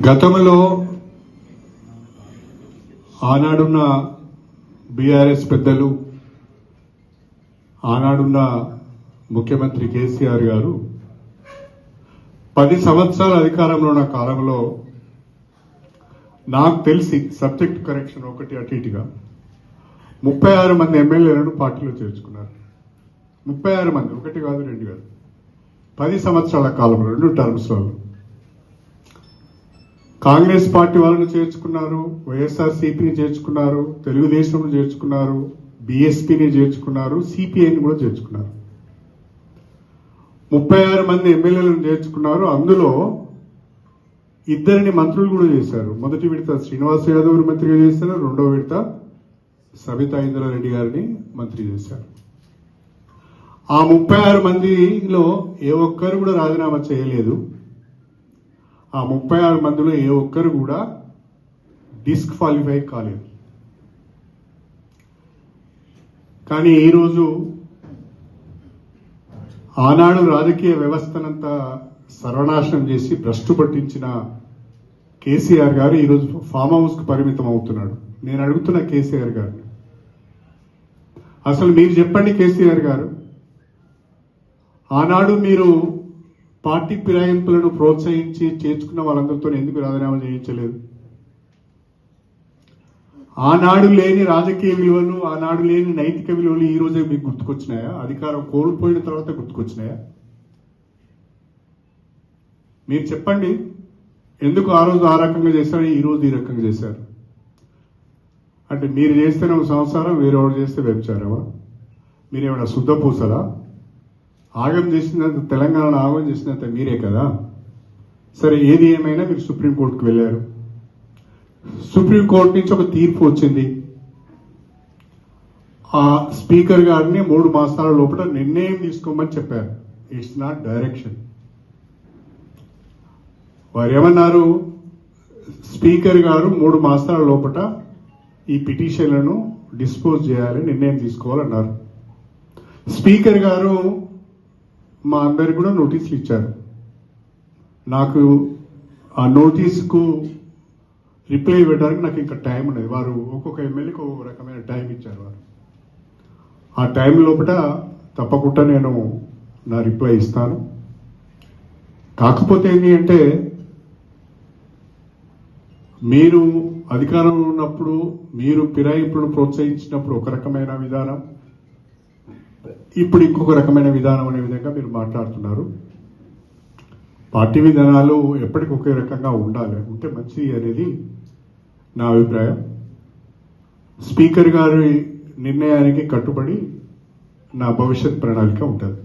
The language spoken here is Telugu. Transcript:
గతంలో ఆనాడున్న బీఆర్ఎస్ పెద్దలు, ఆనాడున్న ముఖ్యమంత్రి కేసీఆర్ గారు 10 సంవత్సరాల అధికారంలో ఉన్న కాలంలో నాకు తెలిసి సబ్జెక్ట్ కరెక్షన్ ఒకటి అటు ఇటుగా 36 మంది ఎమ్మెల్యేలను పార్టీలో చేర్చుకున్నారు. 36 మంది, ఒకటి కాదు రెండు కాదు, 10 సంవత్సరాల కాలంలో 2 టర్మ్స్ లో కాంగ్రెస్ పార్టీ వాళ్ళను చేర్చుకున్నారు, వైఎస్ఆర్సీపీని చేర్చుకున్నారు, తెలుగుదేశం చేర్చుకున్నారు, బీఎస్పీని చేర్చుకున్నారు, సిపిఐని కూడా చేర్చుకున్నారు. 36 మంది ఎమ్మెల్యేలను చేర్చుకున్నారు. అందులో 2 మంత్రులు కూడా చేశారు. మొదటి విడత శ్రీనివాస్ యాదవ్ మంత్రిగా చేశారు, 2వ విడత సబితా ఇంద్రారెడ్డి గారిని మంత్రి చేశారు. ఆ 36 మందిలో ఏ ఒక్కరు కూడా రాజీనామా చేయలేదు. ఆ 36 మందిలో ఏ ఒక్కరు కూడా డిస్క్వాలిఫై కాలేదు. కానీ ఈరోజు ఆనాడు రాజకీయ వ్యవస్థనంతా సర్వనాశనం చేసి భ్రష్టు పట్టించిన కేసీఆర్ గారు ఈరోజు ఫామ్ హౌస్ కు పరిమితం అవుతున్నాడు. నేను అడుగుతున్న కేసీఆర్ గారిని, అసలు మీరు చెప్పండి కేసీఆర్ గారు, ఆనాడు మీరు పార్టీ ఫిరాయింపులను ప్రోత్సహించి చేర్చుకున్న వాళ్ళందరితో ఎందుకు రాజీనామా చేయించలేదు? ఆనాడు లేని రాజకీయ విలువలు, ఆనాడు లేని నైతిక విలువలు ఈ రోజే మీకు గుర్తుకొచ్చినాయా? అధికారం కోల్పోయిన తర్వాత గుర్తుకొచ్చినాయా? మీరు చెప్పండి, ఎందుకు ఆ రోజు ఆ రకంగా చేశారు, ఈ రోజు ఈ రకంగా చేశారు? అంటే మీరు చేస్తేనే సంసారం, వేరేవాడు చేస్తే వ్యభిచారమా? మీరేమైనా శుద్ధ పూసలా? ఆగం చేసినంత, తెలంగాణ ఆగం చేసినంత మీరే కదా. సరే, ఏది ఏమైనా మీరు సుప్రీంకోర్టుకు వెళ్ళారు. సుప్రీంకోర్టు నుంచి ఒక తీర్పు వచ్చింది. ఆ స్పీకర్ గారిని 3 మాసాల లోపల నిర్ణయం తీసుకోమని చెప్పారు. It's not direction. వారు ఏమన్నారు? స్పీకర్ గారు 3 మాసాల లోపల ఈ పిటిషన్లను డిస్పోజ్ చేయాలి, నిర్ణయం తీసుకోవాలన్నారు. స్పీకర్ గారు మా అందరికి కూడా నోటీసులు ఇచ్చారు. నాకు ఆ నోటీసుకు రిప్లై ఇవ్వడానికి నాకు ఇంకా టైం ఉండదు. వారు ఒక్కొక్క ఎమ్మెల్యేకి ఒక్కొక్క రకమైన టైం ఇచ్చారు. వారు ఆ టైం లోపల తప్పకుండా నేను నా రిప్లై ఇస్తాను. కాకపోతే ఏంటి అంటే, మీరు అధికారంలో ఉన్నప్పుడు మీరు ఫిరాయింపులను ప్రోత్సహించినప్పుడు ఒక రకమైన విధానం, ఇప్పుడు ఇంకొక రకమైన విధానం అనే విధంగా మీరు మాట్లాడుతున్నారు. పార్టీ విధానాలు ఎప్పటికీ ఒకే రకంగా ఉండాలి, ఉంటే మంచిది అనేది నా అభిప్రాయం. స్పీకర్ గారి నిర్ణయానికి కట్టుబడి నా భవిష్యత్ ప్రణాళిక ఉంటుంది.